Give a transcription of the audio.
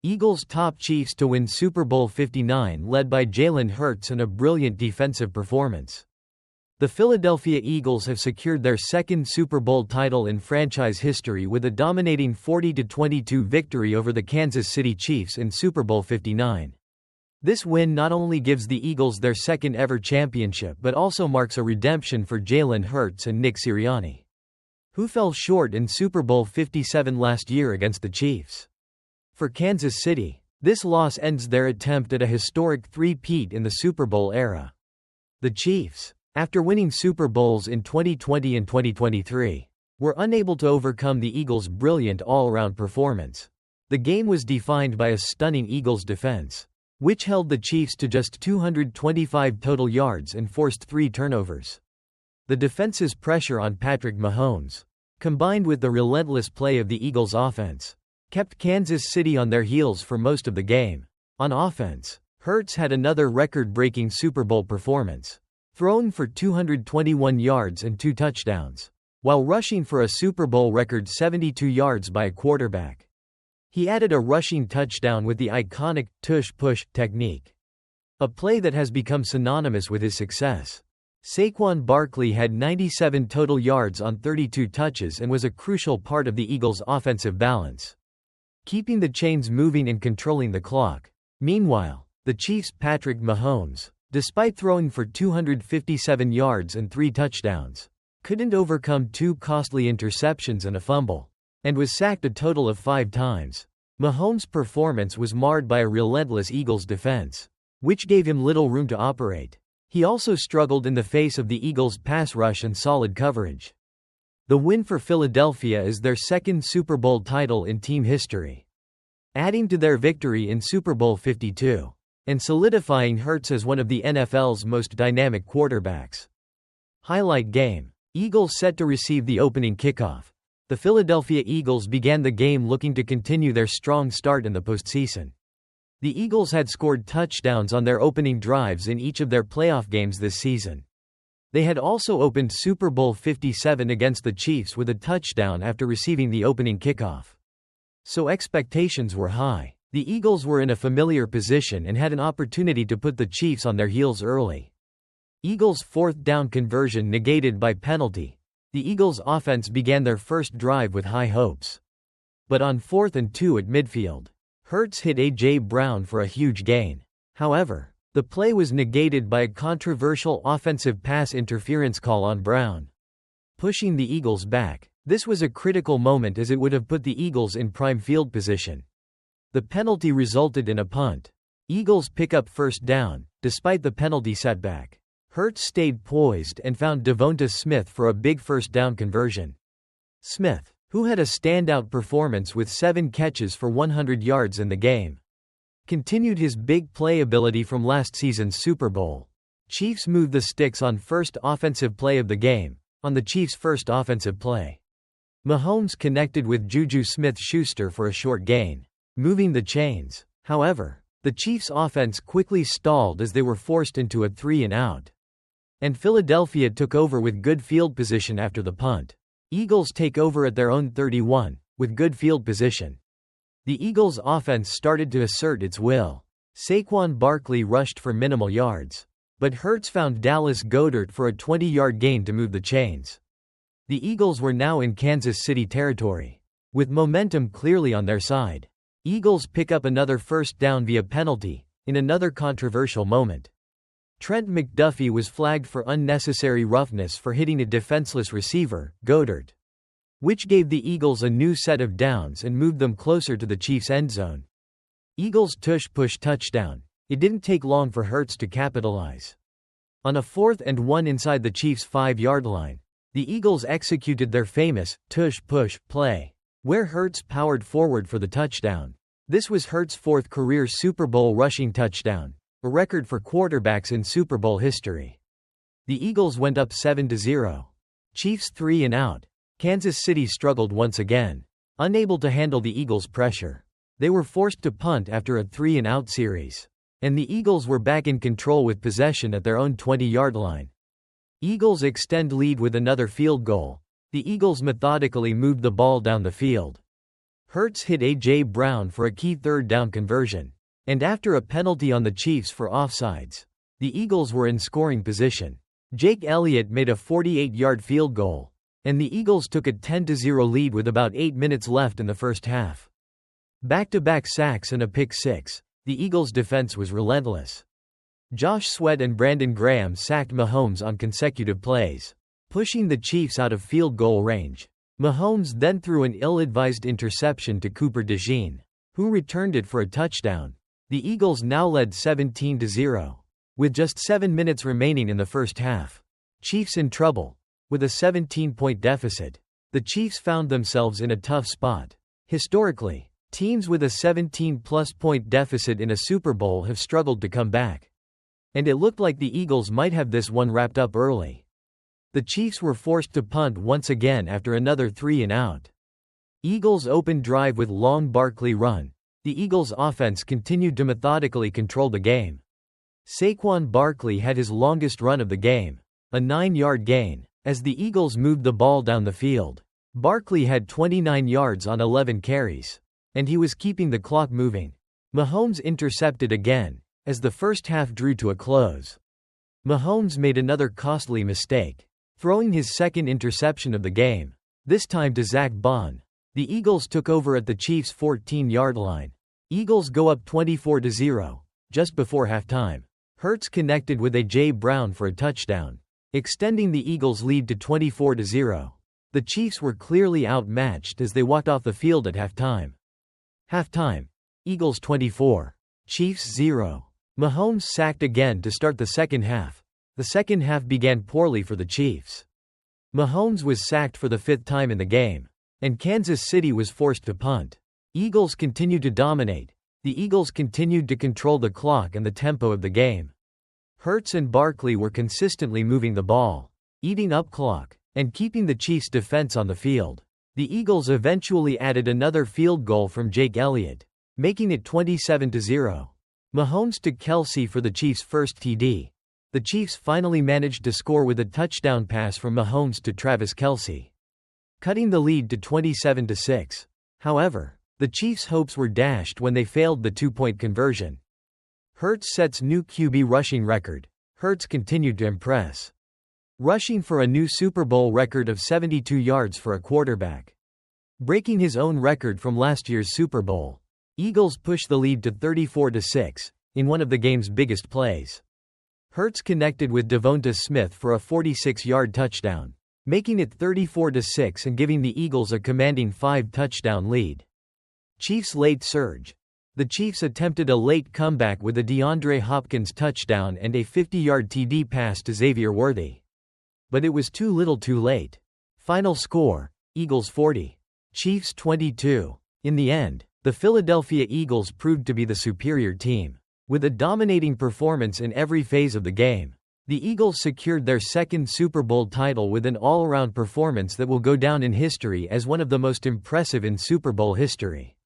Eagles top Chiefs to win Super Bowl 59 led by Jalen Hurts and a brilliant defensive performance. The Philadelphia Eagles have secured their second Super Bowl title in franchise history with a dominating 40-22 victory over the Kansas City Chiefs in Super Bowl 59. This win not only gives the Eagles their second ever championship but also marks a redemption for Jalen Hurts and Nick Sirianni, who fell short in Super Bowl 57 last year against the Chiefs. For Kansas City, this loss ends their attempt at a historic three-peat in the Super Bowl era. The Chiefs, after winning Super Bowls in 2020 and 2023, were unable to overcome the Eagles' brilliant all-around performance. The game was defined by a stunning Eagles defense, which held the Chiefs to just 225 total yards and forced 3 turnovers. The defense's pressure on Patrick Mahomes, combined with the relentless play of the Eagles' offense, kept Kansas City on their heels for most of the game. On offense, Hurts had another record-breaking Super Bowl performance, throwing for 221 yards and 2 touchdowns, while rushing for a Super Bowl record 72 yards by a quarterback. He added a rushing touchdown with the iconic tush-push technique, a play that has become synonymous with his success. Saquon Barkley had 97 total yards on 32 touches and was a crucial part of the Eagles' offensive balance, keeping the chains moving and controlling the clock. Meanwhile, the Chiefs' Patrick Mahomes, despite throwing for 257 yards and 3 touchdowns, couldn't overcome 2 costly interceptions and a fumble, and was sacked a total of 5 times. Mahomes' performance was marred by a relentless Eagles defense, which gave him little room to operate. He also struggled in the face of the Eagles' pass rush and solid coverage. The win for Philadelphia is their second Super Bowl title in team history, adding to their victory in Super Bowl 52, and solidifying Hurts as one of the NFL's most dynamic quarterbacks. Highlight game. Eagles set to receive the opening kickoff. The Philadelphia Eagles began the game looking to continue their strong start in the postseason. The Eagles had scored touchdowns on their opening drives in each of their playoff games this season. They had also opened Super Bowl 57 against the Chiefs with a touchdown after receiving the opening kickoff. So expectations were high. The Eagles were in a familiar position and had an opportunity to put the Chiefs on their heels early. Eagles' 4th down conversion negated by penalty. The Eagles' offense began their first drive with high hopes. But on 4th and 2 at midfield, Hurts hit A.J. Brown for a huge gain. However, the play was negated by a controversial offensive pass interference call on Brown, pushing the Eagles back. This was a critical moment as it would have put the Eagles in prime field position. The penalty resulted in a punt. Eagles pick up 1st down, despite the penalty setback. Hurts stayed poised and found Devonta Smith for a big 1st down conversion. Smith, who had a standout performance with 7 catches for 100 yards in the game, continued his big play ability from last season's Super Bowl. Chiefs moved the sticks on first offensive play of the game. On the Chiefs' first offensive play, Mahomes connected with Juju Smith-Schuster for a short gain, moving the chains. However, the Chiefs' offense quickly stalled as they were forced into a 3-and-out, and Philadelphia took over with good field position after the punt. Eagles take over at their own 31, with good field position. The Eagles' offense started to assert its will. Saquon Barkley rushed for minimal yards, but Hurts found Dallas Goedert for a 20-yard gain to move the chains. The Eagles were now in Kansas City territory, with momentum clearly on their side. Eagles pick up another 1st down via penalty, in another controversial moment. Trent McDuffie was flagged for unnecessary roughness for hitting a defenseless receiver, Goedert, which gave the Eagles a new set of downs and moved them closer to the Chiefs' end zone. Eagles tush-push touchdown. It didn't take long for Hurts to capitalize. On a 4th and 1 inside the Chiefs' 5-yard line, the Eagles executed their famous tush-push play, where Hurts powered forward for the touchdown. This was Hurts' 4th career Super Bowl rushing touchdown, a record for quarterbacks in Super Bowl history. The Eagles went up 7-0. Chiefs 3-and-out. Kansas City struggled once again, unable to handle the Eagles' pressure. They were forced to punt after a 3-and-out series, and the Eagles were back in control with possession at their own 20-yard line. Eagles extend lead with another field goal. The Eagles methodically moved the ball down the field. Hurts hit A.J. Brown for a key third down conversion. And after a penalty on the Chiefs for offsides, the Eagles were in scoring position. Jake Elliott made a 48-yard field goal, and the Eagles took a 10-0 lead with about 8 minutes left in the first half. Back-to-back sacks and a pick six, the Eagles' defense was relentless. Josh Sweat and Brandon Graham sacked Mahomes on consecutive plays, pushing the Chiefs out of field goal range. Mahomes then threw an ill-advised interception to Cooper DeJean, who returned it for a touchdown. The Eagles now led 17-0. With just 7 minutes remaining in the first half. Chiefs in trouble. With a 17-point deficit, the Chiefs found themselves in a tough spot. Historically, teams with a 17-plus point deficit in a Super Bowl have struggled to come back. And it looked like the Eagles might have this one wrapped up early. The Chiefs were forced to punt once again after another 3-and-out. Eagles opened drive with long Barkley run. The Eagles' offense continued to methodically control the game. Saquon Barkley had his longest run of the game, a 9-yard gain, as the Eagles moved the ball down the field. Barkley had 29 yards on 11 carries, and he was keeping the clock moving. Mahomes intercepted again, as the first half drew to a close. Mahomes made another costly mistake, throwing his second interception of the game, this time to Zach Bond. The Eagles took over at the Chiefs' 14-yard line. Eagles go up 24-0, just before halftime. Hurts connected with A.J. Brown for a touchdown, extending the Eagles' lead to 24-0. The Chiefs were clearly outmatched as they walked off the field at halftime. Halftime. Eagles 24. Chiefs 0. Mahomes sacked again to start the second half. The second half began poorly for the Chiefs. Mahomes was sacked for the 5th time in the game, and Kansas City was forced to punt. Eagles continued to dominate. The Eagles continued to control the clock and the tempo of the game. Hurts and Barkley were consistently moving the ball, eating up clock, and keeping the Chiefs' defense on the field. The Eagles eventually added another field goal from Jake Elliott, making it 27-0. Mahomes took Kelce for the Chiefs' first TD. The Chiefs finally managed to score with a touchdown pass from Mahomes to Travis Kelce, cutting the lead to 27-6. However, the Chiefs' hopes were dashed when they failed the 2-point conversion. Hurts sets new QB rushing record. Hurts continued to impress, rushing for a new Super Bowl record of 72 yards for a quarterback, breaking his own record from last year's Super Bowl. Eagles push the lead to 34-6 in one of the game's biggest plays. Hurts connected with Devonta Smith for a 46-yard touchdown, making it 34-6 and giving the Eagles a commanding 5-touchdown lead. Chiefs late surge. The Chiefs attempted a late comeback with a DeAndre Hopkins touchdown and a 50-yard TD pass to Xavier Worthy. But it was too little too late. Final score, Eagles 40. Chiefs 22. In the end, the Philadelphia Eagles proved to be the superior team. With a dominating performance in every phase of the game, the Eagles secured their second Super Bowl title with an all-around performance that will go down in history as one of the most impressive in Super Bowl history.